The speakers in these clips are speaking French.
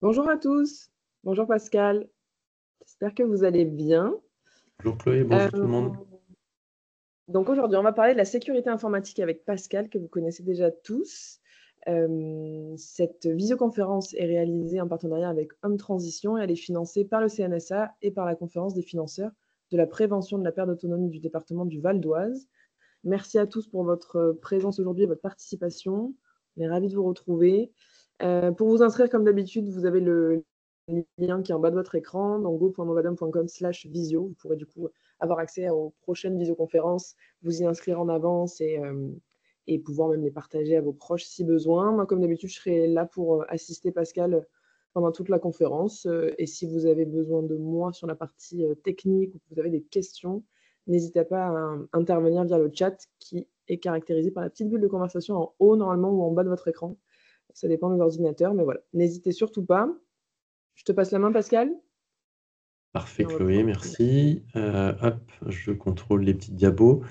Bonjour à tous, bonjour Pascal, j'espère que vous allez bien. Bonjour Chloé, bonjour tout le Euh, monde. donc aujourd'hui, on va parler de la sécurité informatique avec Pascal, que vous connaissez déjà tous. Cette visioconférence est réalisée en partenariat avec Homme Transition et elle est financée par le CNSA et par la Conférence des financeurs de la prévention de la perte d'autonomie du département du Val d'Oise. Merci à tous pour votre présence aujourd'hui et votre participation. On est ravis de vous retrouver. Pour vous inscrire, comme d'habitude, vous avez le lien qui est en bas de votre écran, dans go.movadom.com/visio. Vous pourrez du coup avoir accès aux prochaines visioconférences, vous y inscrire en avance et pouvoir même les partager à vos proches si besoin. Moi, comme d'habitude, je serai là pour assister Pascal pendant toute la conférence. Et si vous avez besoin de moi sur la partie technique ou que vous avez des questions, n'hésitez pas à intervenir via le chat qui est caractérisé par la petite bulle de conversation en haut normalement ou en bas de votre écran. Ça dépend des ordinateurs, mais voilà. N'hésitez surtout pas. Je te passe la main, Pascal. Parfait Et on va Chloé, pouvoir merci. Hop, je contrôle les petites diabos.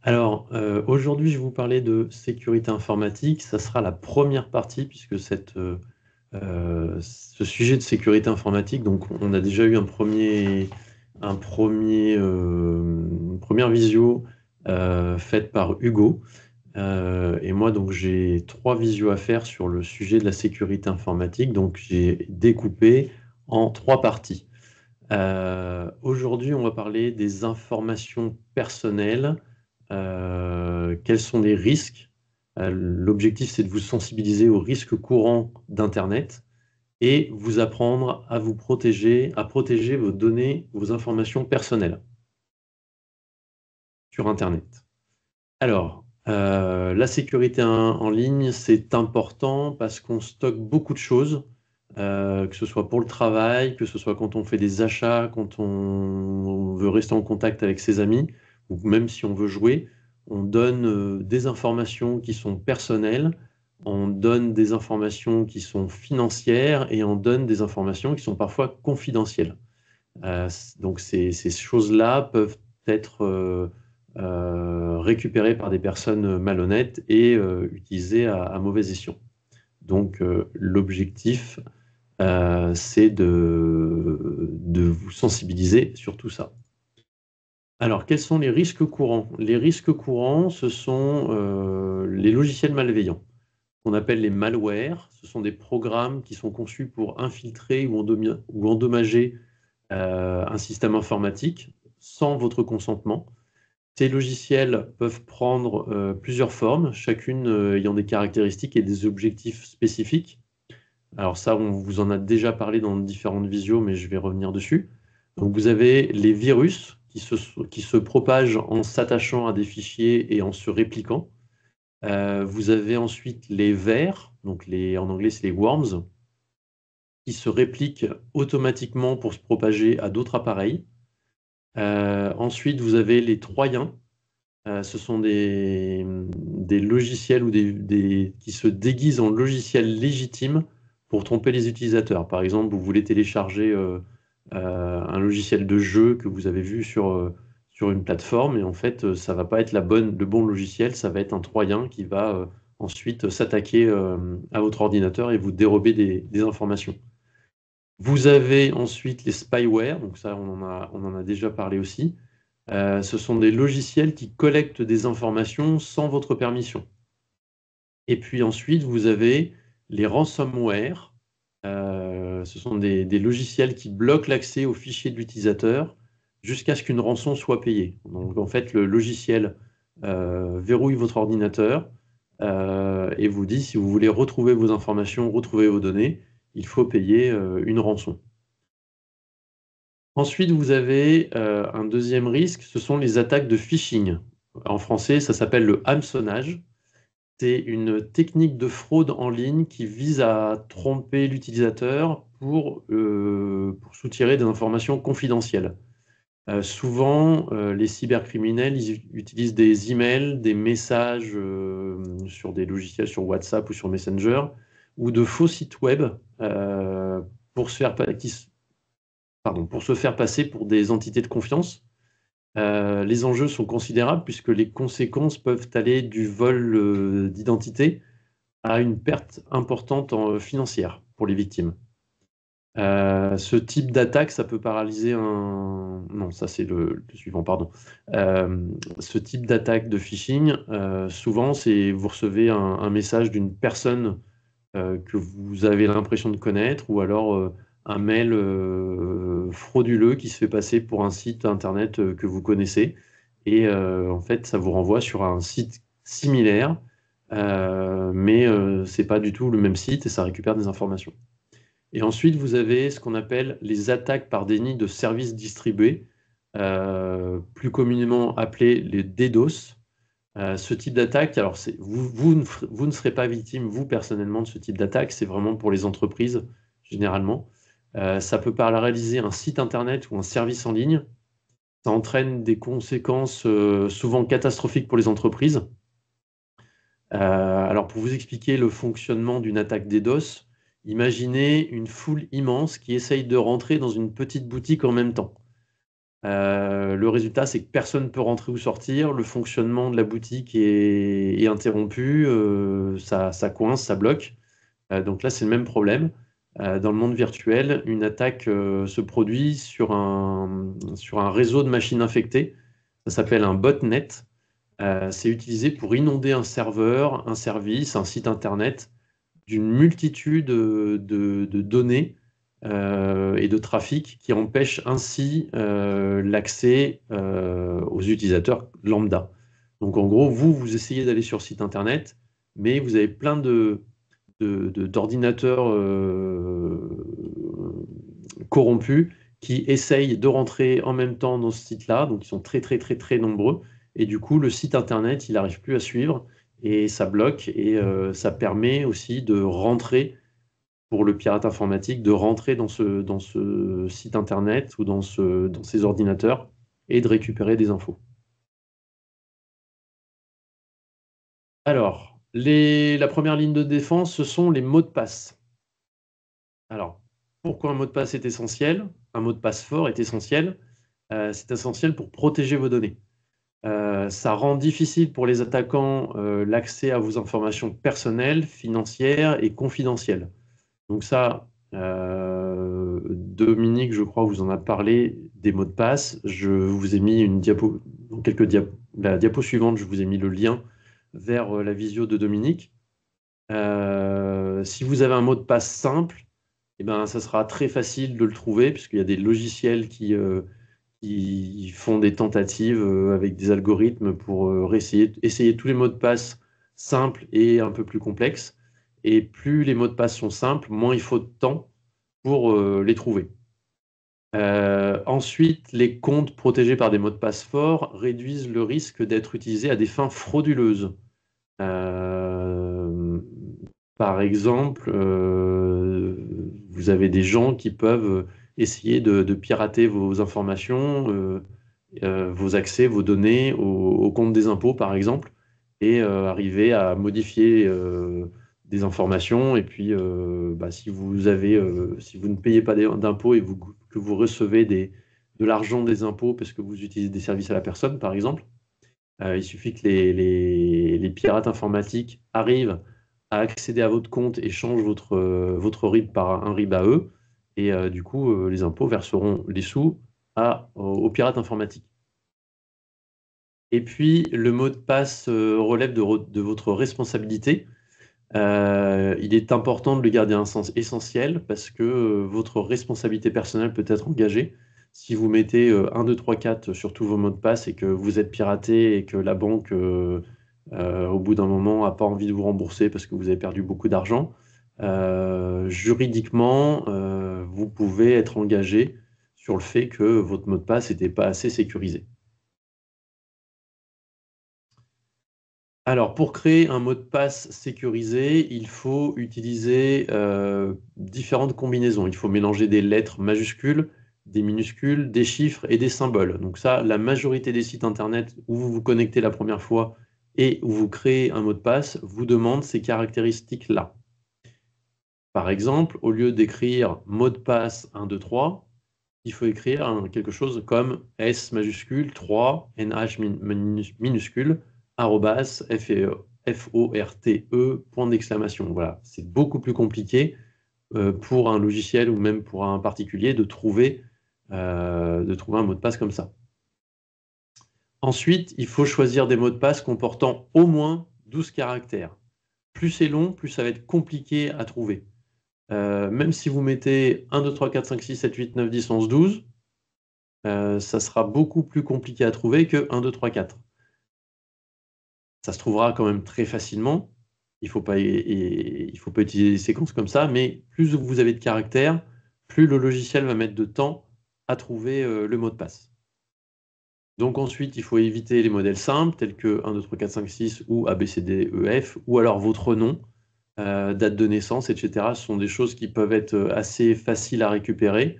Alors, aujourd'hui, je vais vous parler de sécurité informatique. Ça sera la première partie, puisque ce sujet de sécurité informatique, donc on a déjà eu une première visio faite par Hugo. Et moi, donc, j'ai 3 visios à faire sur le sujet de la sécurité informatique. Donc, j'ai découpé en 3 parties. Aujourd'hui, on va parler des informations personnelles. Quels sont les risques? L'objectif, c'est de vous sensibiliser aux risques courants d'Internet et vous apprendre à vous protéger, à protéger vos données, vos informations personnelles sur Internet. Alors, la sécurité en ligne, c'est important parce qu'on stocke beaucoup de choses, que ce soit pour le travail, que ce soit quand on fait des achats, quand on veut rester en contact avec ses amis, ou même si on veut jouer, on donne des informations qui sont personnelles, on donne des informations qui sont financières et on donne des informations qui sont parfois confidentielles. Donc ces choses-là peuvent être récupérées par des personnes malhonnêtes et utilisées à mauvais escient. Donc l'objectif, c'est de vous sensibiliser sur tout ça. Alors, quels sont les risques courants? Les risques courants, ce sont les logiciels malveillants, qu'on appelle les malwares. Ce sont des programmes qui sont conçus pour infiltrer ou endommager un système informatique sans votre consentement. Ces logiciels peuvent prendre plusieurs formes, chacune ayant des caractéristiques et des objectifs spécifiques. Alors ça, on vous en a déjà parlé dans différentes visios, mais je vais revenir dessus. Donc vous avez les virus qui se propagent en s'attachant à des fichiers et en se répliquant. Vous avez ensuite les vers, donc en anglais c'est les worms, qui se répliquent automatiquement pour se propager à d'autres appareils. Ensuite, vous avez les troyens. Ce sont des logiciels qui se déguisent en logiciels légitimes pour tromper les utilisateurs. Par exemple, vous voulez télécharger un logiciel de jeu que vous avez vu sur une plateforme et en fait, ça va pas être le bon logiciel, ça va être un troyen qui va ensuite s'attaquer à votre ordinateur et vous dérober des informations. Vous avez ensuite les spyware, donc ça on en a déjà parlé aussi. Ce sont des logiciels qui collectent des informations sans votre permission. Et puis ensuite, vous avez les ransomware. Ce sont des logiciels qui bloquent l'accès aux fichiers de l'utilisateur jusqu'à ce qu'une rançon soit payée. Donc en fait, le logiciel verrouille votre ordinateur et vous dit si vous voulez retrouver vos informations, retrouver vos données, il faut payer une rançon. Ensuite, vous avez un deuxième risque, ce sont les attaques de phishing. En français, ça s'appelle le hameçonnage. C'est une technique de fraude en ligne qui vise à tromper l'utilisateur pour soutirer des informations confidentielles. Souvent, les cybercriminels ils utilisent des emails, des messages sur des logiciels, sur WhatsApp ou sur Messenger, ou de faux sites web pour se faire, pour se faire passer pour des entités de confiance. Les enjeux sont considérables puisque les conséquences peuvent aller du vol d'identité à une perte importante financière pour les victimes. Ce type d'attaque, ça peut paralyser un... Non, ça c'est le suivant, pardon. Ce type d'attaque de phishing, souvent, c'est vous recevez un message d'une personne que vous avez l'impression de connaître, ou alors un mail frauduleux qui se fait passer pour un site internet que vous connaissez. Et en fait, ça vous renvoie sur un site similaire, mais c'est pas du tout le même site et ça récupère des informations. Et ensuite, vous avez ce qu'on appelle les attaques par déni de services distribués, plus communément appelées les DDoS. Ce type d'attaque, alors vous ne serez pas victime, vous personnellement, de ce type d'attaque, c'est vraiment pour les entreprises, généralement. Ça peut paralyser un site internet ou un service en ligne. Ça entraîne des conséquences souvent catastrophiques pour les entreprises. Alors, pour vous expliquer le fonctionnement d'une attaque DDoS, imaginez une foule immense qui essaye de rentrer dans une petite boutique en même temps. Le résultat, c'est que personne ne peut rentrer ou sortir, le fonctionnement de la boutique est interrompu, ça coince, ça bloque. Donc là, c'est le même problème. Dans le monde virtuel, une attaque se produit sur un réseau de machines infectées. Ça s'appelle un botnet. C'est utilisé pour inonder un serveur, un service, un site internet d'une multitude de données et de trafic qui empêchent ainsi l'accès aux utilisateurs lambda. Donc en gros, vous essayez d'aller sur site internet, mais vous avez plein d'ordinateurs corrompus qui essayent de rentrer en même temps dans ce site-là, donc ils sont très très très très nombreux, et du coup le site internet il n'arrive plus à suivre et ça bloque, et ça permet aussi de rentrer, pour le pirate informatique, de rentrer dans ce site internet ou dans ces ordinateurs et de récupérer des infos. Alors, la première ligne de défense, ce sont les mots de passe. Alors, pourquoi un mot de passe est essentiel? Un mot de passe fort est essentiel. C'est essentiel pour protéger vos données. Ça rend difficile pour les attaquants l'accès à vos informations personnelles, financières et confidentielles. Donc ça, Dominique, je crois, vous en a parlé des mots de passe. Je vous ai mis une diapo, dans la diapo suivante, je vous ai mis le lien vers la visio de Dominique. Si vous avez un mot de passe simple, eh ben, ça sera très facile de le trouver, puisqu'il y a des logiciels qui font des tentatives avec des algorithmes pour essayer tous les mots de passe simples et un peu plus complexes. Et plus les mots de passe sont simples, moins il faut de temps pour les trouver. Ensuite, les comptes protégés par des mots de passe forts réduisent le risque d'être utilisés à des fins frauduleuses. Par exemple, vous avez des gens qui peuvent essayer de pirater vos informations, vos accès, vos données au compte des impôts, par exemple, et arriver à modifier des informations. Et puis, si vous ne payez pas d'impôts et que vous recevez de l'argent des impôts parce que vous utilisez des services à la personne, par exemple, il suffit que les pirates informatiques arrivent à accéder à votre compte et changent votre RIB par un RIB à eux. Et du coup, les impôts verseront les sous aux pirates informatiques. Et puis, le mot de passe relève de votre responsabilité. Il est important de le garder un sens essentiel parce que votre responsabilité personnelle peut être engagée. Si vous mettez 1, 2, 3, 4 sur tous vos mots de passe et que vous êtes piraté et que la banque, au bout d'un moment, n'a pas envie de vous rembourser parce que vous avez perdu beaucoup d'argent, juridiquement, vous pouvez être engagé sur le fait que votre mot de passe n'était pas assez sécurisé. Alors, pour créer un mot de passe sécurisé, il faut utiliser différentes combinaisons. Il faut mélanger des lettres majuscules, des minuscules, des chiffres et des symboles. Donc ça, la majorité des sites Internet où vous vous connectez la première fois et où vous créez un mot de passe vous demandent ces caractéristiques-là. Par exemple, au lieu d'écrire mot de passe 1, 2, 3, il faut écrire quelque chose comme S majuscule 3, NH minuscule, @forte, point d'exclamation. Voilà, c'est beaucoup plus compliqué. pour un logiciel ou même pour un particulier de trouver un mot de passe comme ça. Ensuite, il faut choisir des mots de passe comportant au moins 12 caractères. Plus c'est long, plus ça va être compliqué à trouver. Même si vous mettez 1, 2, 3, 4, 5, 6, 7, 8, 9, 10, 11, 12, ça sera beaucoup plus compliqué à trouver que 1, 2, 3, 4. Ça se trouvera quand même très facilement. Il ne faut pas utiliser des séquences comme ça, mais plus vous avez de caractères, plus le logiciel va mettre de temps à trouver le mot de passe. Donc ensuite, il faut éviter les modèles simples, tels que 1, 2, 3, 4, 5, 6 ou ABCDEF, ou alors votre nom, date de naissance, etc. Ce sont des choses qui peuvent être assez faciles à récupérer.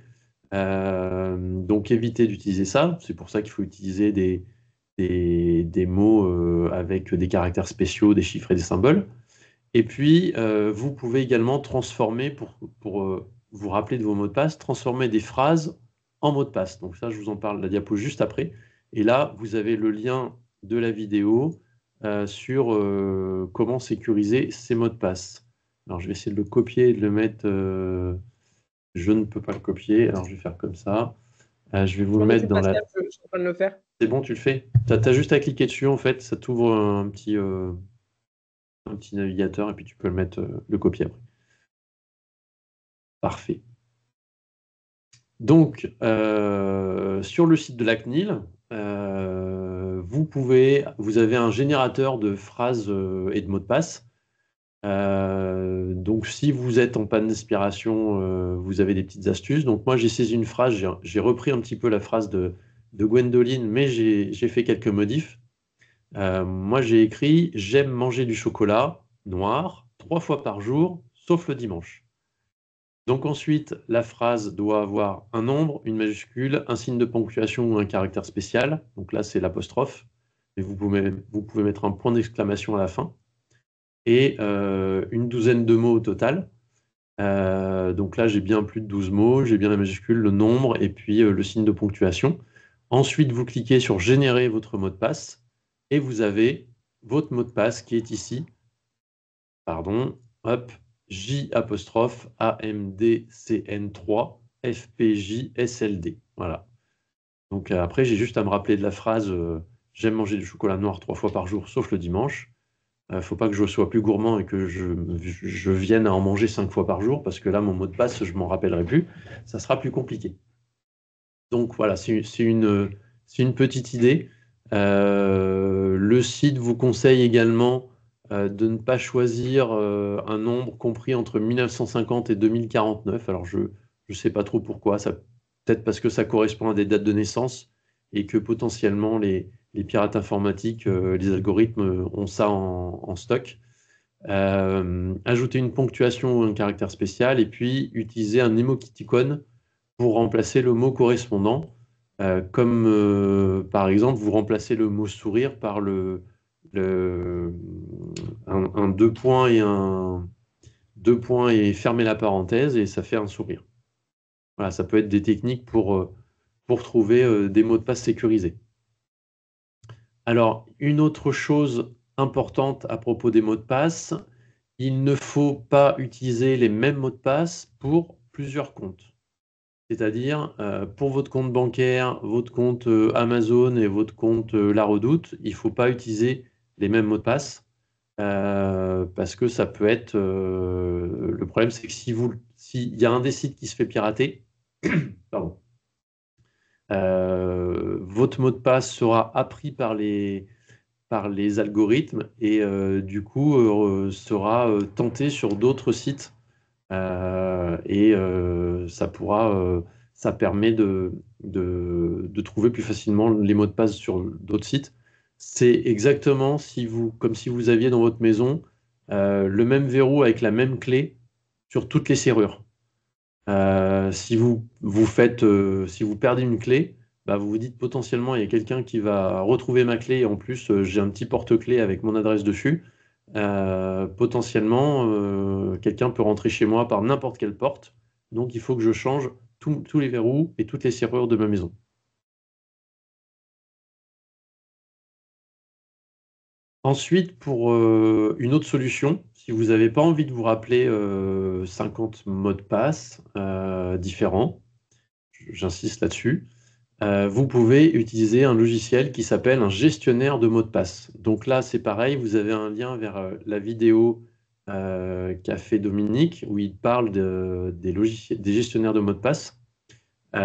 Donc évitez d'utiliser ça. C'est pour ça qu'il faut utiliser des mots avec des caractères spéciaux, des chiffres et des symboles. Et puis, vous pouvez également transformer, pour vous rappeler de vos mots de passe, transformer des phrases en mots de passe. Donc ça, je vous en parle, la diapo juste après. Et là, vous avez le lien de la vidéo sur comment sécuriser ces mots de passe. Alors, je vais essayer de le copier et de le mettre... je ne peux pas le copier, alors je vais faire comme ça. Je vais vous Je le m'en mettre occupe, dans la... Pascal, je suis en train de le faire. C'est bon, tu le fais? Tu as juste à cliquer dessus, en fait, ça t'ouvre un petit navigateur et puis tu peux le copier après. Parfait. Donc, sur le site de la CNIL, vous avez un générateur de phrases et de mots de passe. Donc, si vous êtes en panne d'inspiration, vous avez des petites astuces. Donc, moi, j'ai saisi une phrase, j'ai repris un petit peu la phrase de Gwendoline, mais j'ai fait quelques modifs. Moi, j'ai écrit « J'aime manger du chocolat noir 3 fois par jour, sauf le dimanche ». Donc ensuite, la phrase doit avoir un nombre, une majuscule, un signe de ponctuation ou un caractère spécial. Donc là, c'est l'apostrophe. Et vous pouvez mettre un point d'exclamation à la fin. Et une douzaine de mots au total. Donc là, j'ai bien plus de 12 mots, j'ai bien la majuscule, le nombre et puis le signe de ponctuation. Ensuite, vous cliquez sur « Générer votre mot de passe » et vous avez votre mot de passe qui est ici. Pardon, hop, J'_AMDCN3 FPJSLD. Voilà. Donc après, j'ai juste à me rappeler de la phrase j'aime manger du chocolat noir 3 fois par jour, sauf le dimanche. Faut pas que je sois plus gourmand et que je vienne à en manger 5 fois par jour, parce que là, mon mot de passe, je m'en rappellerai plus. Ça sera plus compliqué. Donc voilà, c'est une petite idée. Le site vous conseille également de ne pas choisir un nombre compris entre 1950 et 2049. Alors je ne sais pas trop pourquoi, peut-être parce que ça correspond à des dates de naissance et que potentiellement les pirates informatiques, les algorithmes ont ça en stock. Ajouter une ponctuation ou un caractère spécial et puis utiliser un emoticon pour remplacer le mot correspondant, comme par exemple vous remplacez le mot sourire par un deux points et fermer la parenthèse et ça fait un sourire. Voilà, ça peut être des techniques pour trouver des mots de passe sécurisés. Alors, une autre chose importante à propos des mots de passe, il ne faut pas utiliser les mêmes mots de passe pour plusieurs comptes. C'est-à-dire, pour votre compte bancaire, votre compte Amazon et votre compte La Redoute, il ne faut pas utiliser les mêmes mots de passe, parce que ça peut être... le problème, c'est que s'il y a un des sites qui se fait pirater, pardon, votre mot de passe sera appris par les algorithmes et du coup sera tenté sur d'autres sites. Et ça permet de trouver plus facilement les mots de passe sur d'autres sites. C'est exactement comme si vous aviez dans votre maison le même verrou avec la même clé sur toutes les serrures. Si si vous perdez une clé, bah vous vous dites potentiellement il y a quelqu'un qui va retrouver ma clé et en plus j'ai un petit porte-clés avec mon adresse dessus. Potentiellement, quelqu'un peut rentrer chez moi par n'importe quelle porte. Donc, il faut que je change tous les verrous et toutes les serrures de ma maison. Ensuite, pour une autre solution, si vous n'avez pas envie de vous rappeler 50 mots de passe différents, j'insiste là-dessus, vous pouvez utiliser un logiciel qui s'appelle un gestionnaire de mots de passe. Donc là, c'est pareil, vous avez un lien vers la vidéo qu'a fait Dominique, où il parle des gestionnaires de mots de passe, où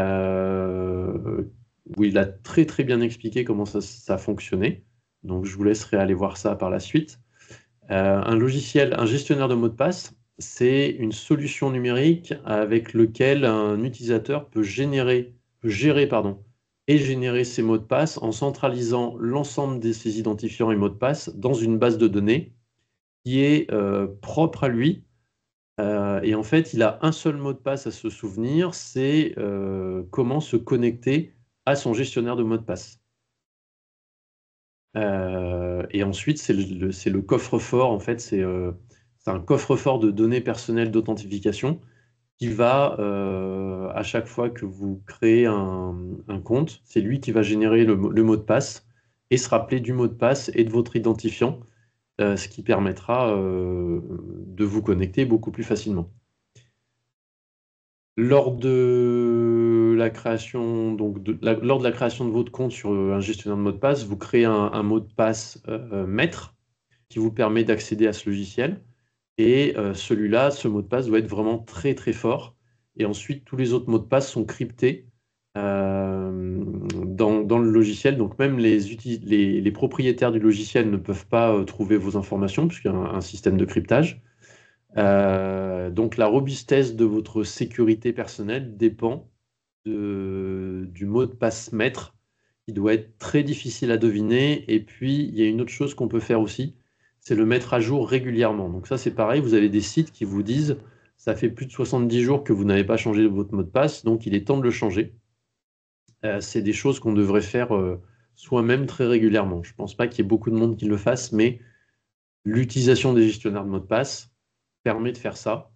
il a très très bien expliqué comment ça fonctionnait. Donc je vous laisserai aller voir ça par la suite. Un gestionnaire de mots de passe, c'est une solution numérique avec lequel un utilisateur peut gérer et générer ses mots de passe en centralisant l'ensemble de ses identifiants et mots de passe dans une base de données qui est propre à lui. Et en fait, il a un seul mot de passe à se souvenir, c'est comment se connecter à son gestionnaire de mots de passe. Et ensuite, c'est le coffre-fort, en fait, c'est un coffre-fort de données personnelles d'authentification qui va, à chaque fois que vous créez un compte, c'est lui qui va générer le mot de passe et se rappeler du mot de passe et de votre identifiant, ce qui permettra de vous connecter beaucoup plus facilement. Lors de la création, lors de la création de votre compte sur un gestionnaire de mot de passe, vous créez un mot de passe maître qui vous permet d'accéder à ce logiciel. Et celui-là, ce mot de passe doit être vraiment très très fort. Et ensuite, tous les autres mots de passe sont cryptés dans le logiciel. Donc même les propriétaires du logiciel ne peuvent pas trouver vos informations puisqu'il y a un système de cryptage. Donc la robustesse de votre sécurité personnelle dépend du mot de passe maître, qui doit être très difficile à deviner. Et puis, il y a une autre chose qu'on peut faire aussi, c'est le mettre à jour régulièrement. Donc ça, c'est pareil, vous avez des sites qui vous disent, ça fait plus de 70 jours que vous n'avez pas changé votre mot de passe, donc il est temps de le changer. C'est des choses qu'on devrait faire soi-même très régulièrement. Je ne pense pas qu'il y ait beaucoup de monde qui le fasse, mais l'utilisation des gestionnaires de mots de passe permet de faire ça.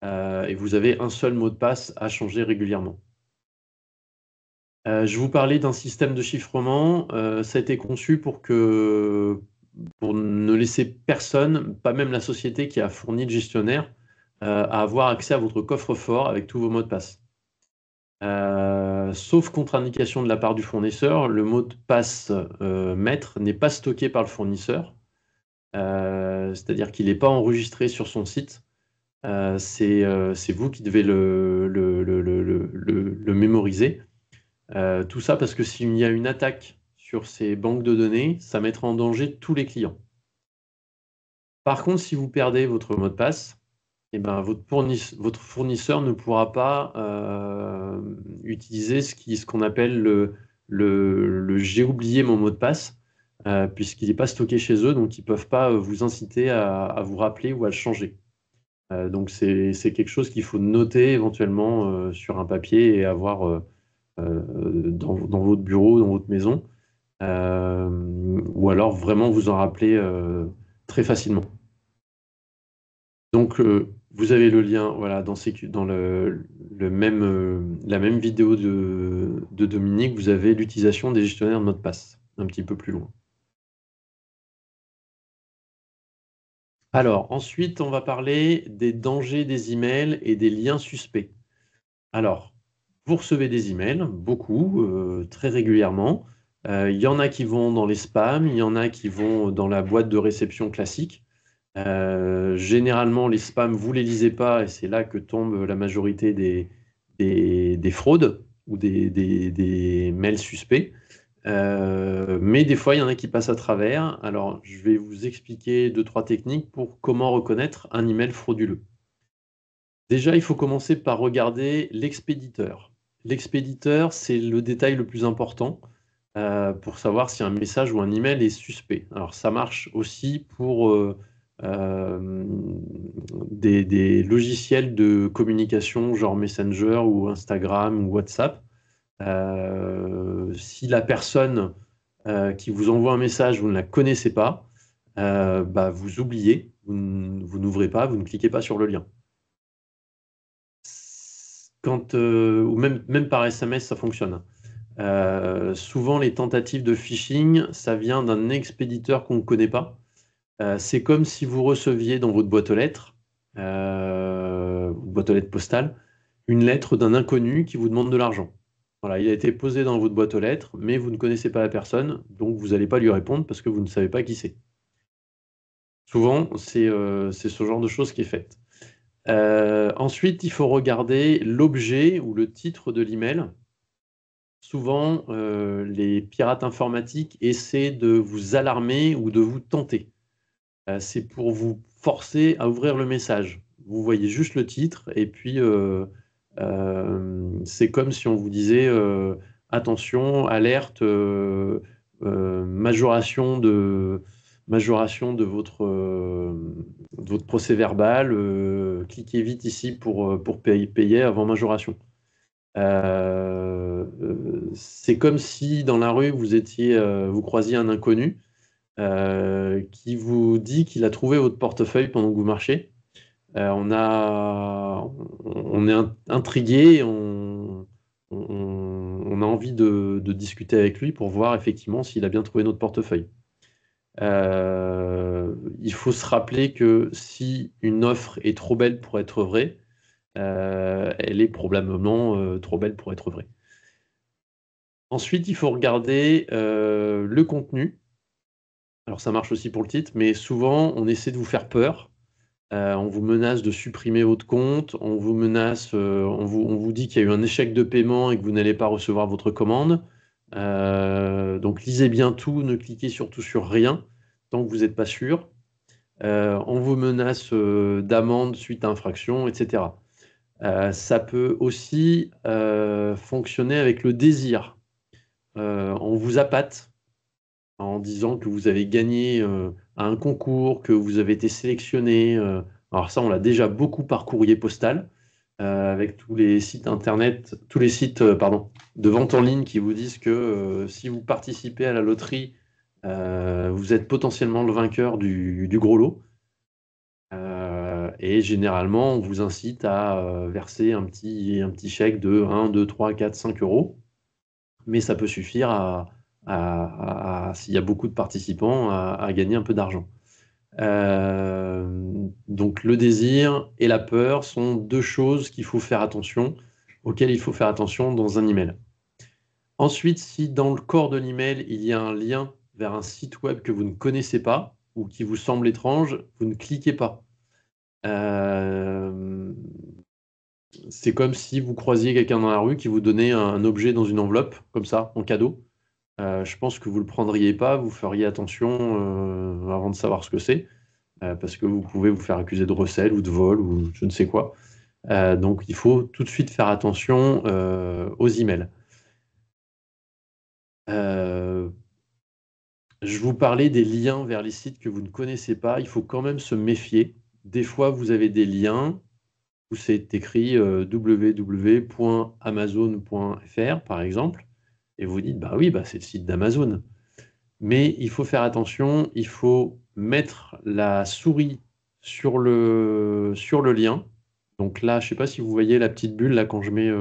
Et vous avez un seul mot de passe à changer régulièrement. Je vous parlais d'un système de chiffrement. Ça a été conçu pour ne laisser personne, pas même la société qui a fourni le gestionnaire, à avoir accès à votre coffre-fort avec tous vos mots de passe. Sauf contre-indication de la part du fournisseur, le mot de passe maître n'est pas stocké par le fournisseur. C'est-à-dire qu'il n'est pas enregistré sur son site. C'est vous qui devez le mémoriser. Tout ça parce que s'il y a une attaque sur ces banques de données, ça mettra en danger tous les clients. Par contre, si vous perdez votre mot de passe, eh ben, votre fournisseur ne pourra pas utiliser ce qu'on appelle le j'ai oublié mon mot de passe, puisqu'il n'est pas stocké chez eux, donc ils ne peuvent pas vous inciter à vous rappeler ou à le changer. Donc c'est quelque chose qu'il faut noter éventuellement sur un papier et avoir dans votre bureau, dans votre maison, ou alors vraiment vous en rappeler très facilement. Donc vous avez le lien voilà, dans la même vidéo de Dominique, vous avez l'utilisation des gestionnaires de mots de passe, un petit peu plus loin. Alors, ensuite, on va parler des dangers des emails et des liens suspects. Alors, vous recevez des emails, beaucoup, très régulièrement. Il y en a qui vont dans les spams, il y en a qui vont dans la boîte de réception classique. Généralement, les spams, vous ne les lisez pas et c'est là que tombe la majorité des fraudes ou des mails suspects. Mais des fois, il y en a qui passent à travers. Alors, je vais vous expliquer 2-3 techniques pour comment reconnaître un email frauduleux. Déjà, il faut commencer par regarder l'expéditeur. L'expéditeur, c'est le détail le plus important pour savoir si un message ou un email est suspect. Alors, ça marche aussi pour des logiciels de communication genre Messenger ou Instagram ou WhatsApp. Si la personne qui vous envoie un message, vous ne la connaissez pas, vous oubliez, vous n'ouvrez pas, vous ne cliquez pas sur le lien. Ou même par SMS, ça fonctionne. Souvent, les tentatives de phishing, ça vient d'un expéditeur qu'on ne connaît pas. C'est comme si vous receviez dans votre boîte aux lettres postale, une lettre d'un inconnu qui vous demande de l'argent. Voilà, il a été posé dans votre boîte aux lettres, mais vous ne connaissez pas la personne, donc vous n'allez pas lui répondre parce que vous ne savez pas qui c'est. Souvent, c'est ce genre de choses qui est fait. Ensuite, il faut regarder l'objet ou le titre de l'email. Souvent, les pirates informatiques essaient de vous alarmer ou de vous tenter. C'est pour vous forcer à ouvrir le message. Vous voyez juste le titre et puis c'est comme si on vous disait attention, alerte, majoration de votre procès-verbal, cliquez vite ici pour payer avant majoration. C'est comme si dans la rue vous croisiez un inconnu qui vous dit qu'il a trouvé votre portefeuille pendant que vous marchez. On est intrigué, on a envie de discuter avec lui pour voir effectivement s'il a bien trouvé notre portefeuille. Il faut se rappeler que si une offre est trop belle pour être vraie, elle est probablement trop belle pour être vraie. Ensuite, il faut regarder le contenu. Alors ça marche aussi pour le titre, mais souvent on essaie de vous faire peur. On vous menace de supprimer votre compte, on vous menace, on vous dit qu'il y a eu un échec de paiement et que vous n'allez pas recevoir votre commande. Donc lisez bien tout, ne cliquez surtout sur rien tant que vous n'êtes pas sûr. On vous menace d'amende suite à infraction, etc. Ça peut aussi fonctionner avec le désir. On vous appâte en disant que vous avez gagné à un concours, que vous avez été sélectionné. Alors ça, on l'a déjà beaucoup par courrier postal, avec tous les sites internet, tous les sites de vente en ligne qui vous disent que si vous participez à la loterie, vous êtes potentiellement le vainqueur du gros lot. Et généralement, on vous incite à verser un petit chèque de 1, 2, 3, 4, 5 euros. Mais ça peut suffire s'il y a beaucoup de participants, à gagner un peu d'argent. Donc le désir et la peur sont deux choses auxquelles il faut faire attention dans un email. Ensuite, si dans le corps de l'email, il y a un lien vers un site web que vous ne connaissez pas ou qui vous semble étrange, vous ne cliquez pas. C'est comme si vous croisiez quelqu'un dans la rue qui vous donnait un objet dans une enveloppe, comme ça, en cadeau. Je pense que vous ne le prendriez pas, vous feriez attention avant de savoir ce que c'est, parce que vous pouvez vous faire accuser de recel ou de vol ou je ne sais quoi. Donc il faut tout de suite faire attention aux emails. Je vous parlais des liens vers les sites que vous ne connaissez pas, il faut quand même se méfier. Des fois, vous avez des liens où c'est écrit www.amazon.fr, par exemple, et vous dites, bah oui, c'est le site d'Amazon. Mais il faut faire attention, il faut mettre la souris sur le lien. Donc là, je ne sais pas si vous voyez la petite bulle là quand je mets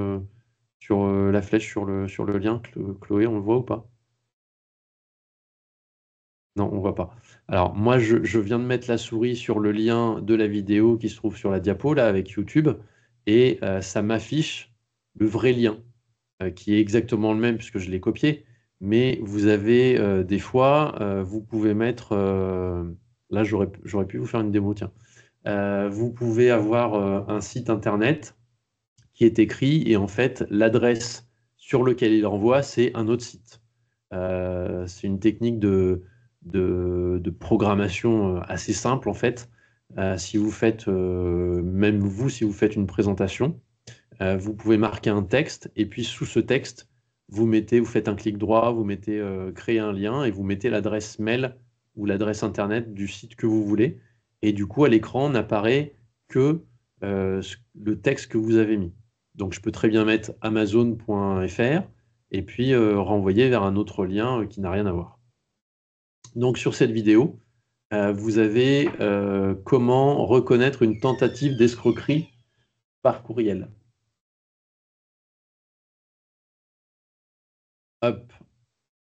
sur la flèche sur le lien, Chloé, on le voit ou pas? Non, on ne voit pas. Alors moi, je viens de mettre la souris sur le lien de la vidéo qui se trouve sur la diapo là avec YouTube et ça m'affiche le vrai lien qui est exactement le même puisque je l'ai copié. Mais vous avez des fois, vous pouvez mettre, là j'aurais pu vous faire une démo, tiens. Vous pouvez avoir un site internet qui est écrit et en fait l'adresse sur laquelle il envoie, c'est un autre site. C'est une technique de programmation assez simple en fait. Si vous faites, même vous, si vous faites une présentation, vous pouvez marquer un texte et puis sous ce texte, vous faites un clic droit, vous mettez créer un lien et vous mettez l'adresse mail ou l'adresse internet du site que vous voulez. Et du coup, à l'écran, n'apparaît que le texte que vous avez mis. Donc, je peux très bien mettre amazon.fr et puis renvoyer vers un autre lien qui n'a rien à voir. Donc, sur cette vidéo, vous avez comment reconnaître une tentative d'escroquerie par courriel. Hop.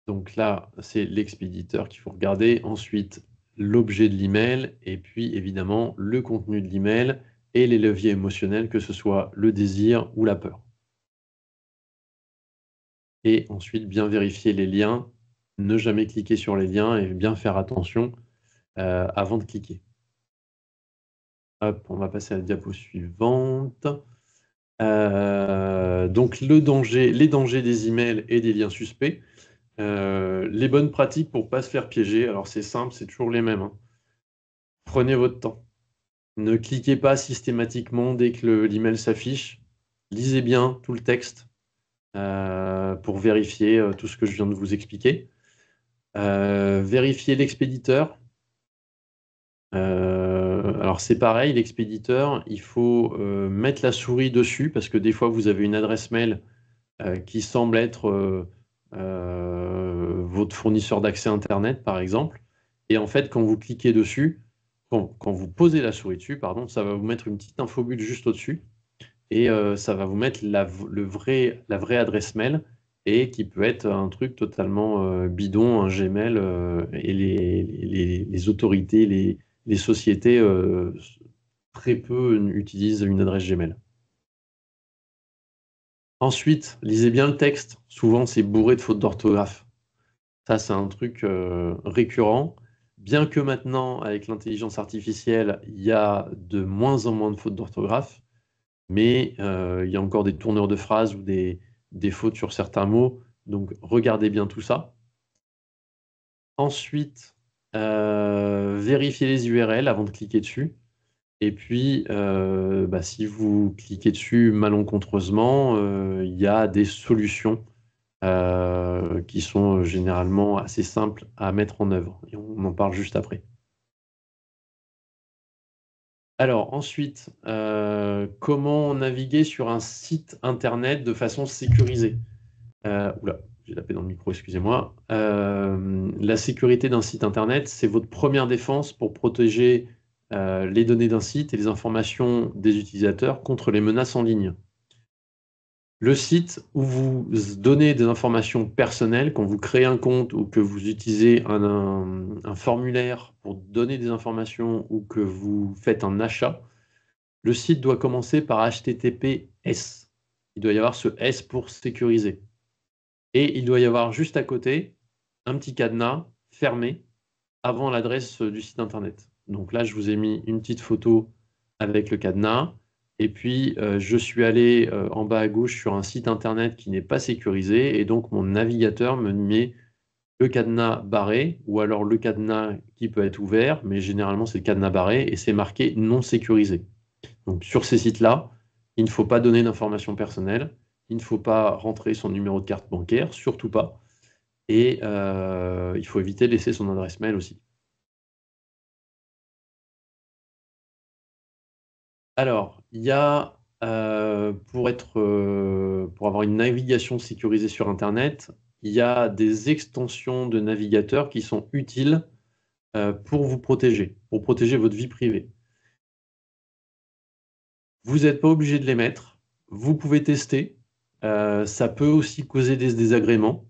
Donc là, c'est l'expéditeur qu'il faut regarder. Ensuite, l'objet de l'email et puis évidemment le contenu de l'email et les leviers émotionnels, que ce soit le désir ou la peur. Et ensuite, bien vérifier les liens, ne jamais cliquer sur les liens et bien faire attention avant de cliquer. Hop, on va passer à la diapo suivante. Donc les dangers des emails et des liens suspects. Les bonnes pratiques pour ne pas se faire piéger. Alors c'est simple, c'est toujours les mêmes, hein. Prenez votre temps. Ne cliquez pas systématiquement dès que l'email s'affiche. Lisez bien tout le texte pour vérifier tout ce que je viens de vous expliquer. Vérifiez l'expéditeur. Alors c'est pareil, l'expéditeur, il faut mettre la souris dessus parce que des fois vous avez une adresse mail qui semble être votre fournisseur d'accès Internet, par exemple. Et en fait, quand vous cliquez dessus, quand vous posez la souris dessus, pardon, ça va vous mettre une petite infobulle juste au-dessus et ça va vous mettre la vraie adresse mail et qui peut être un truc totalement bidon, un Gmail, et les autorités, les sociétés très peu utilisent une adresse Gmail. Ensuite, lisez bien le texte. Souvent, c'est bourré de fautes d'orthographe. Ça, c'est un truc récurrent. Bien que maintenant, avec l'intelligence artificielle, il y a de moins en moins de fautes d'orthographe, mais il y a encore des tournures de phrases ou des fautes sur certains mots. Donc, regardez bien tout ça. Ensuite, vérifiez les URL avant de cliquer dessus. Et puis, si vous cliquez dessus malencontreusement, il y a des solutions qui sont généralement assez simples à mettre en œuvre. Et on en parle juste après. Alors ensuite, comment naviguer sur un site internet de façon sécurisée? Oula, j'ai tapé dans le micro, excusez-moi. La sécurité d'un site internet, c'est votre première défense pour protéger les données d'un site et les informations des utilisateurs contre les menaces en ligne. Le site où vous donnez des informations personnelles, quand vous créez un compte ou que vous utilisez un formulaire pour donner des informations ou que vous faites un achat, le site doit commencer par HTTPS. Il doit y avoir ce S pour sécuriser. Et il doit y avoir juste à côté un petit cadenas fermé avant l'adresse du site internet. Donc là, je vous ai mis une petite photo avec le cadenas. Et puis, je suis allé en bas à gauche sur un site internet qui n'est pas sécurisé. Et donc, mon navigateur me met le cadenas barré ou alors le cadenas qui peut être ouvert. Mais généralement, c'est le cadenas barré et c'est marqué non sécurisé. Donc, sur ces sites-là, il ne faut pas donner d'informations personnelles. Il ne faut pas rentrer son numéro de carte bancaire, surtout pas. Et il faut éviter de laisser son adresse mail aussi. Alors, il y a, pour avoir une navigation sécurisée sur Internet, il y a des extensions de navigateurs qui sont utiles pour vous protéger, pour protéger votre vie privée. Vous n'êtes pas obligé de les mettre, vous pouvez tester. Ça peut aussi causer des désagréments.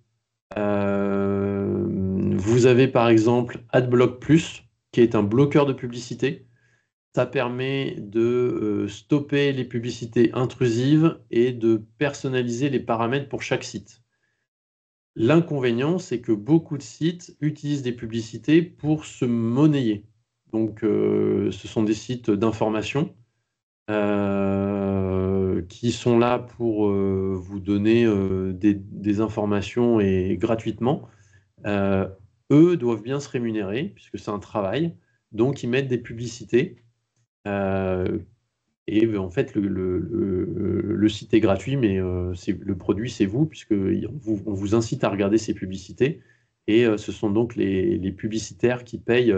Vous avez par exemple AdBlock Plus, qui est un bloqueur de publicité. Ça permet de stopper les publicités intrusives et de personnaliser les paramètres pour chaque site. L'inconvénient, c'est que beaucoup de sites utilisent des publicités pour se monnayer. Donc, ce sont des sites d'information qui sont là pour vous donner des informations et gratuitement. Eux doivent bien se rémunérer puisque c'est un travail. Donc, ils mettent des publicités. Et en fait, le site est gratuit, mais le produit, c'est vous, puisque on vous incite à regarder ces publicités. Et ce sont donc les publicitaires qui payent,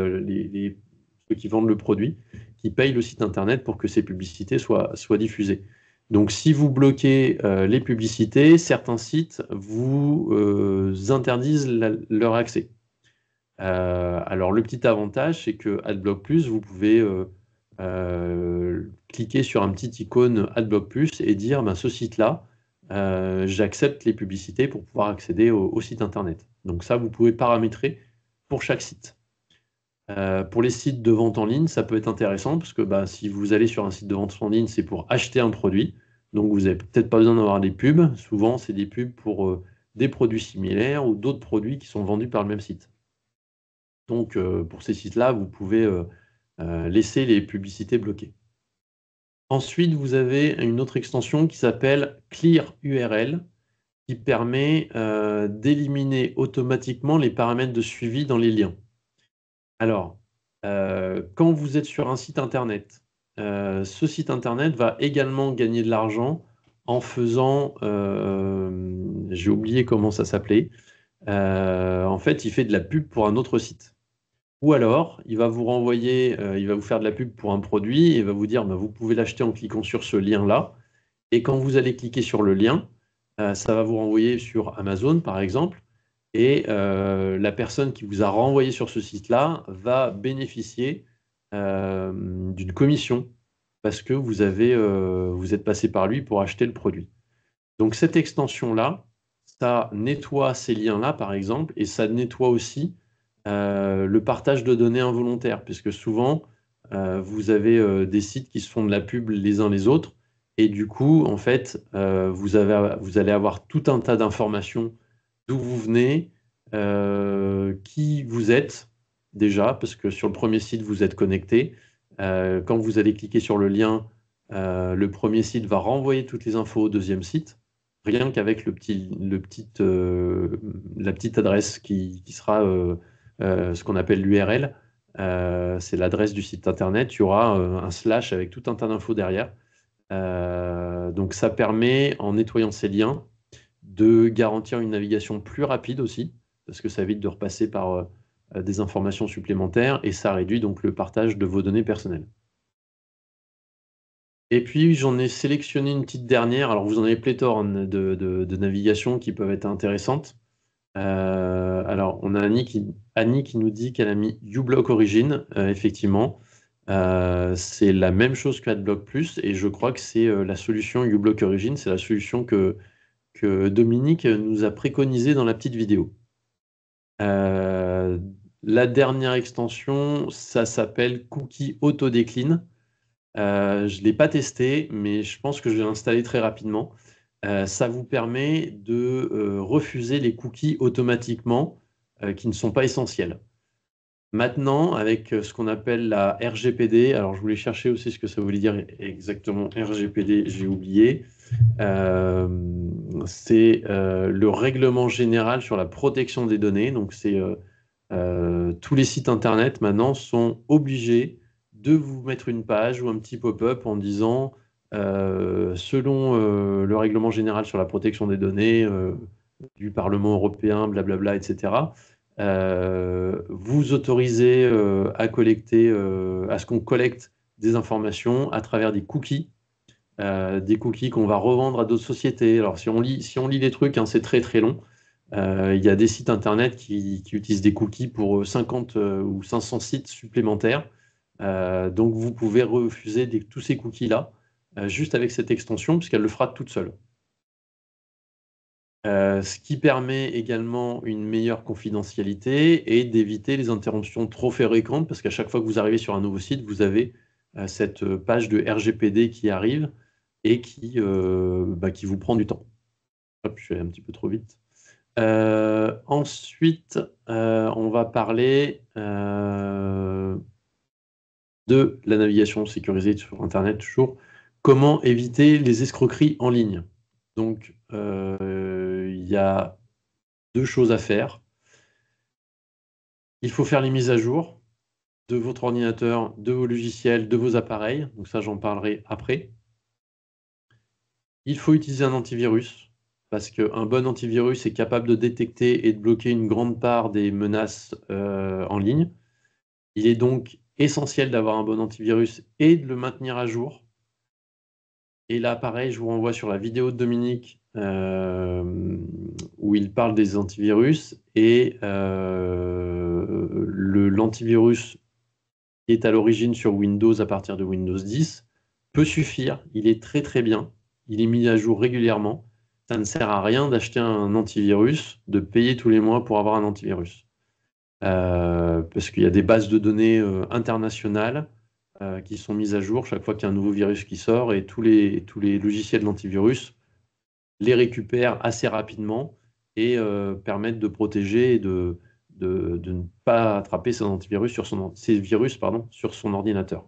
ceux qui vendent le produit, qui payent le site Internet pour que ces publicités soient diffusées. Donc, si vous bloquez les publicités, certains sites vous interdisent leur accès. Alors, le petit avantage, c'est que AdBlock Plus, vous pouvez cliquer sur un petit icône AdBlock Plus et dire ce site-là, j'accepte les publicités pour pouvoir accéder au site internet. Donc ça, vous pouvez paramétrer pour chaque site. Pour les sites de vente en ligne, ça peut être intéressant parce que si vous allez sur un site de vente en ligne, c'est pour acheter un produit. Donc, vous n'avez peut-être pas besoin d'avoir des pubs. Souvent, c'est des pubs pour des produits similaires ou d'autres produits qui sont vendus par le même site. Donc, pour ces sites-là, vous pouvez laisser les publicités bloquées. Ensuite, vous avez une autre extension qui s'appelle Clear URL, qui permet d'éliminer automatiquement les paramètres de suivi dans les liens. Alors, quand vous êtes sur un site internet, ce site internet va également gagner de l'argent en faisant, j'ai oublié comment ça s'appelait, en fait, il fait de la pub pour un autre site. Ou alors, il va vous renvoyer, il va vous faire de la pub pour un produit et va vous dire, vous pouvez l'acheter en cliquant sur ce lien-là. Et quand vous allez cliquer sur le lien, ça va vous renvoyer sur Amazon, par exemple. Et la personne qui vous a renvoyé sur ce site-là va bénéficier d'une commission parce que vous êtes passé par lui pour acheter le produit. Donc cette extension-là, ça nettoie ces liens-là, par exemple, et ça nettoie aussi le partage de données involontaires, puisque souvent, vous avez des sites qui se font de la pub les uns les autres, et du coup, en fait, vous allez avoir tout un tas d'informations d'où vous venez, qui vous êtes déjà, parce que sur le premier site, vous êtes connecté. Quand vous allez cliquer sur le lien, le premier site va renvoyer toutes les infos au deuxième site, rien qu'avec la petite adresse qui sera ce qu'on appelle l'URL. C'est l'adresse du site internet. Il y aura un slash avec tout un tas d'infos derrière. Donc ça permet, en nettoyant ces liens, de garantir une navigation plus rapide aussi, parce que ça évite de repasser par des informations supplémentaires et ça réduit donc le partage de vos données personnelles. Et puis j'en ai sélectionné une petite dernière. Alors vous en avez pléthore hein, de navigations qui peuvent être intéressantes. Alors on a Annie qui nous dit qu'elle a mis uBlock Origin, effectivement. C'est la même chose que AdBlock Plus et je crois que c'est la solution uBlock Origin, c'est la solution que Dominique nous a préconisée dans la petite vidéo. La dernière extension, ça s'appelle Cookie Auto-Décline. Je ne l'ai pas testé, mais je pense que je vais l'installer très rapidement. Ça vous permet de refuser les cookies automatiquement qui ne sont pas essentiels. Maintenant, avec ce qu'on appelle la RGPD, alors je voulais chercher aussi ce que ça voulait dire exactement RGPD, j'ai oublié. C'est le règlement général sur la protection des données. Donc, c'est tous les sites internet maintenant sont obligés de vous mettre une page ou un petit pop-up en disant selon le règlement général sur la protection des données du Parlement européen, blablabla, etc. Vous autorisez à ce qu'on collecte des informations à travers des cookies qu'on va revendre à d'autres sociétés. Alors, si on lit les trucs, hein, c'est très très long. Il y a des sites internet qui utilisent des cookies pour 50 ou 500 sites supplémentaires. Donc, vous pouvez refuser tous ces cookies-là juste avec cette extension, puisqu'elle le fera toute seule. Ce qui permet également une meilleure confidentialité et d'éviter les interruptions trop fréquentes, parce qu'à chaque fois que vous arrivez sur un nouveau site, vous avez cette page de RGPD qui arrive et qui vous prend du temps. Hop, je suis allé un petit peu trop vite. Ensuite, on va parler de la navigation sécurisée sur Internet, toujours. Comment éviter les escroqueries en ligne? Donc, il y a deux choses à faire. Il faut faire les mises à jour de votre ordinateur, de vos logiciels, de vos appareils. Donc ça, j'en parlerai après. Il faut utiliser un antivirus, parce qu'un bon antivirus est capable de détecter et de bloquer une grande part des menaces en ligne. Il est donc essentiel d'avoir un bon antivirus et de le maintenir à jour. Et là, pareil, je vous renvoie sur la vidéo de Dominique où il parle des antivirus. Et l'antivirus qui est à l'origine sur Windows à partir de Windows 10 peut suffire. Il est très très bien. Il est mis à jour régulièrement. Ça ne sert à rien d'acheter un antivirus, de payer tous les mois pour avoir un antivirus. parce qu'il y a des bases de données internationales qui sont mises à jour chaque fois qu'il y a un nouveau virus qui sort, et tous les logiciels d'antivirus les récupèrent assez rapidement et permettent de protéger et de ne pas attraper ces virus sur son ordinateur.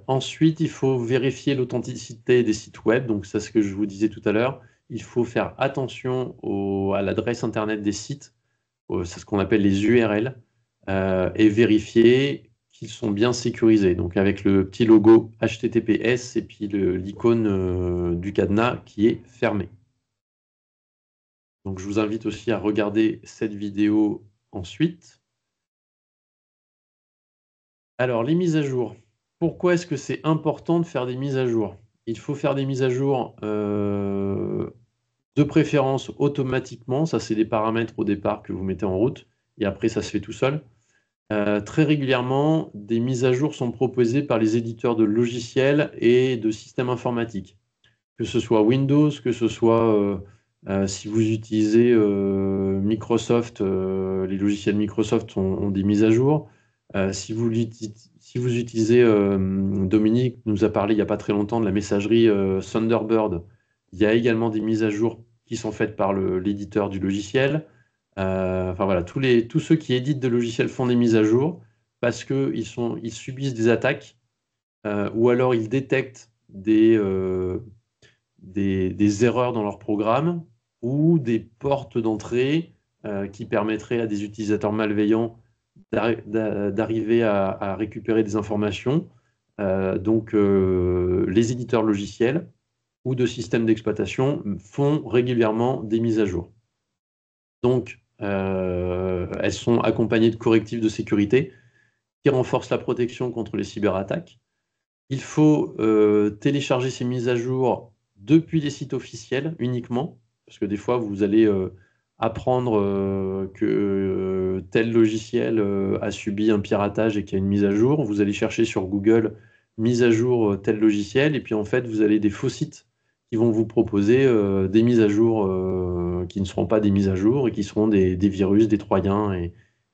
Ensuite, il faut vérifier l'authenticité des sites web. Donc, c'est ce que je vous disais tout à l'heure. Il faut faire attention à l'adresse Internet des sites, c'est ce qu'on appelle les URL, et vérifier qu'ils sont bien sécurisés. Donc, avec le petit logo HTTPS et puis l'icône du cadenas qui est fermé. Donc, je vous invite aussi à regarder cette vidéo ensuite. Alors, les mises à jour. Pourquoi est-ce que c'est important de faire des mises à jour? Il faut faire des mises à jour de préférence automatiquement. Ça, c'est des paramètres au départ que vous mettez en route. Et après, ça se fait tout seul. Très régulièrement, des mises à jour sont proposées par les éditeurs de logiciels et de systèmes informatiques. Que ce soit Windows, que ce soit si vous utilisez Microsoft, les logiciels Microsoft ont des mises à jour. Si vous utilisez, Dominique nous a parlé il n'y a pas très longtemps de la messagerie Thunderbird, il y a également des mises à jour qui sont faites par l'éditeur du logiciel. Enfin voilà, tous ceux qui éditent de logiciels font des mises à jour parce qu'ils subissent des attaques ou alors ils détectent des erreurs dans leur programme ou des portes d'entrée qui permettraient à des utilisateurs malveillants d'arriver à récupérer des informations. Donc, les éditeurs logiciels ou de systèmes d'exploitation font régulièrement des mises à jour. Donc, elles sont accompagnées de correctifs de sécurité qui renforcent la protection contre les cyberattaques. Il faut télécharger ces mises à jour depuis les sites officiels uniquement, parce que des fois, vous allez apprendre que tel logiciel a subi un piratage et qu'il y a une mise à jour. Vous allez chercher sur Google mise à jour tel logiciel, et puis en fait, vous avez des faux sites qui vont vous proposer des mises à jour qui ne seront pas des mises à jour et qui seront des virus, des troyens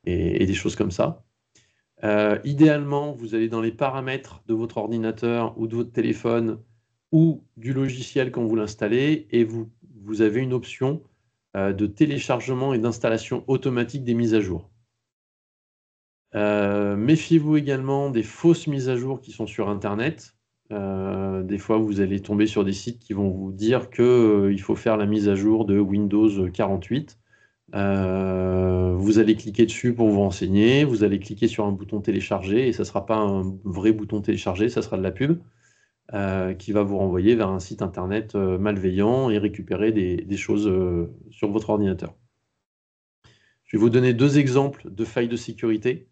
et des choses comme ça. Idéalement, vous allez dans les paramètres de votre ordinateur ou de votre téléphone ou du logiciel quand vous l'installez, et vous avez une option de téléchargement et d'installation automatique des mises à jour. Méfiez-vous également des fausses mises à jour qui sont sur Internet. Des fois, vous allez tomber sur des sites qui vont vous dire qu'il faut faire la mise à jour de Windows 48. Vous allez cliquer dessus pour vous renseigner, vous allez cliquer sur un bouton télécharger, et ça ne sera pas un vrai bouton télécharger, ça sera de la pub qui va vous renvoyer vers un site internet malveillant et récupérer des choses sur votre ordinateur. Je vais vous donner 2 exemples de failles de sécurité.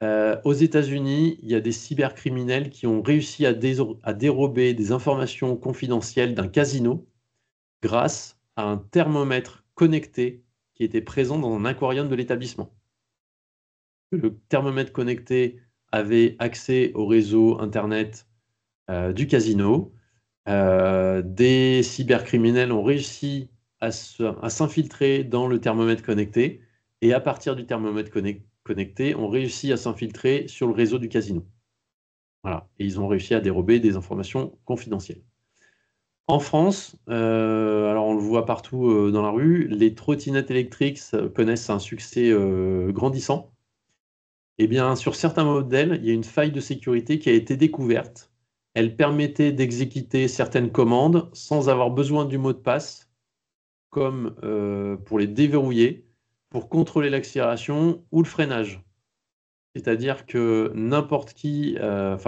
Aux États-Unis, il y a des cybercriminels qui ont réussi à dérober des informations confidentielles d'un casino grâce à un thermomètre connecté qui était présent dans un aquarium de l'établissement. Le thermomètre connecté avait accès au réseau Internet du casino. Des cybercriminels ont réussi à s'infiltrer dans le thermomètre connecté, et à partir du thermomètre connecté, ont réussi à s'infiltrer sur le réseau du casino. Voilà. Et ils ont réussi à dérober des informations confidentielles. En France, alors on le voit partout dans la rue, les trottinettes électriques connaissent un succès grandissant. Eh bien, sur certains modèles, il y a une faille de sécurité qui a été découverte. Elle permettait d'exécuter certaines commandes sans avoir besoin du mot de passe, comme pour les déverrouiller, pour contrôler l'accélération ou le freinage. C'est-à-dire que n'importe qui, avec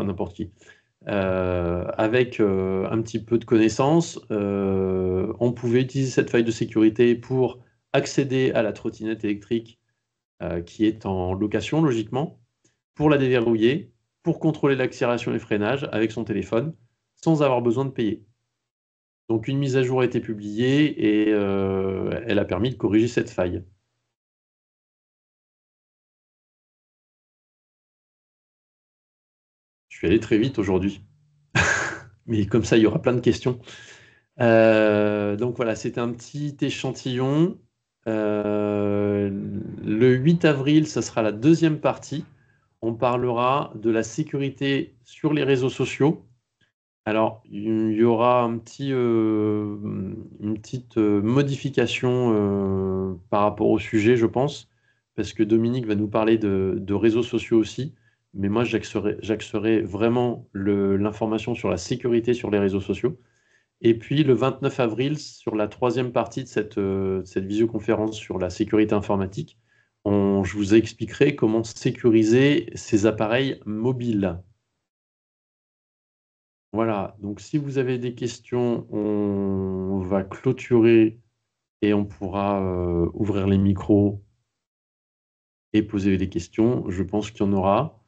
un petit peu de connaissance, on pouvait utiliser cette faille de sécurité pour accéder à la trottinette électrique qui est en location, logiquement, pour la déverrouiller, pour contrôler l'accélération et le freinage avec son téléphone, sans avoir besoin de payer. Donc une mise à jour a été publiée et elle a permis de corriger cette faille. Je suis allé très vite aujourd'hui. Mais comme ça, il y aura plein de questions. Donc voilà, c'était un petit échantillon Le 8 avril, ça sera la deuxième partie. On parlera de la sécurité sur les réseaux sociaux. Alors, il y aura une petite modification par rapport au sujet, je pense, parce que Dominique va nous parler de réseaux sociaux aussi. Mais moi, j'axerai vraiment l'information sur la sécurité sur les réseaux sociaux. Et puis, le 29 avril, sur la troisième partie de cette visioconférence sur la sécurité informatique, je vous expliquerai comment sécuriser ces appareils mobiles. Voilà, donc si vous avez des questions, on va clôturer et on pourra ouvrir les micros et poser des questions. Je pense qu'il y en aura.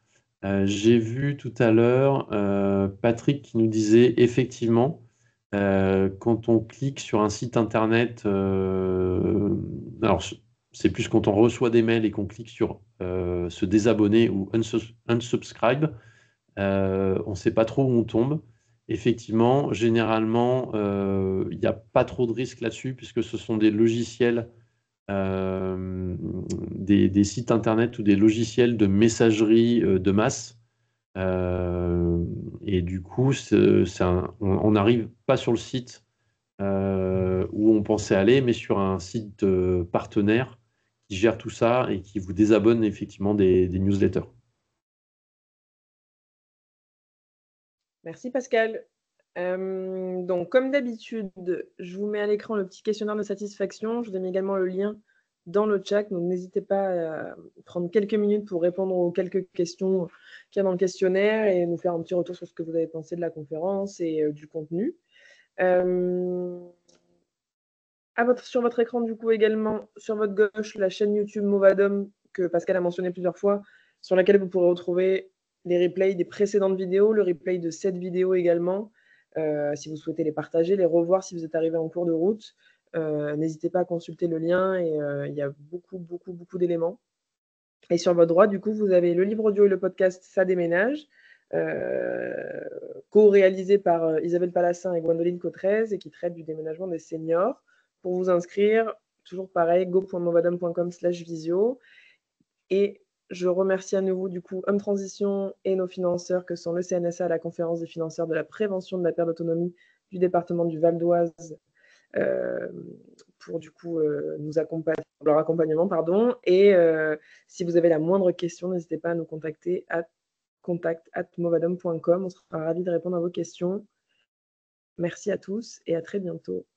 J'ai vu tout à l'heure Patrick qui nous disait effectivement, quand on clique sur un site internet, alors c'est plus quand on reçoit des mails et qu'on clique sur se désabonner ou unsubscribe, on ne sait pas trop où on tombe. Effectivement, généralement, il n'y a pas trop de risques là-dessus puisque ce sont des logiciels, des sites internet ou des logiciels de messagerie de masse. Et du coup, on n'arrive pas sur le site où on pensait aller, mais sur un site partenaire qui gère tout ça et qui vous désabonne effectivement des newsletters. Merci Pascal. Donc, comme d'habitude, je vous mets à l'écran le petit questionnaire de satisfaction. Je vous ai mis également le lien dans le chat. Donc, n'hésitez pas à prendre quelques minutes pour répondre aux quelques questions qu'il y a dans le questionnaire et nous faire un petit retour sur ce que vous avez pensé de la conférence et du contenu. Sur votre écran, du coup, également, sur votre gauche, la chaîne YouTube Movadom que Pascal a mentionné plusieurs fois, sur laquelle vous pourrez retrouver les replays des précédentes vidéos, le replay de cette vidéo également, si vous souhaitez les partager, les revoir si vous êtes arrivé en cours de route. N'hésitez pas à consulter le lien et il y a beaucoup d'éléments. Et sur votre droite, du coup, vous avez le livre audio et le podcast Ça déménage, co-réalisé par Isabelle Palassin et Gwendoline Cotrez et qui traite du déménagement des seniors. Pour vous inscrire, toujours pareil, go.movadom.com/visio. Et je remercie à nouveau du coup Homme Transition et nos financeurs que sont le CNSA, la conférence des financeurs de la prévention de la perte d'autonomie du département du Val d'Oise, pour du coup nous accompagner, leur accompagnement, pardon. Et si vous avez la moindre question, n'hésitez pas à nous contacter à contact@movadom.com. On sera ravis de répondre à vos questions. Merci à tous et à très bientôt.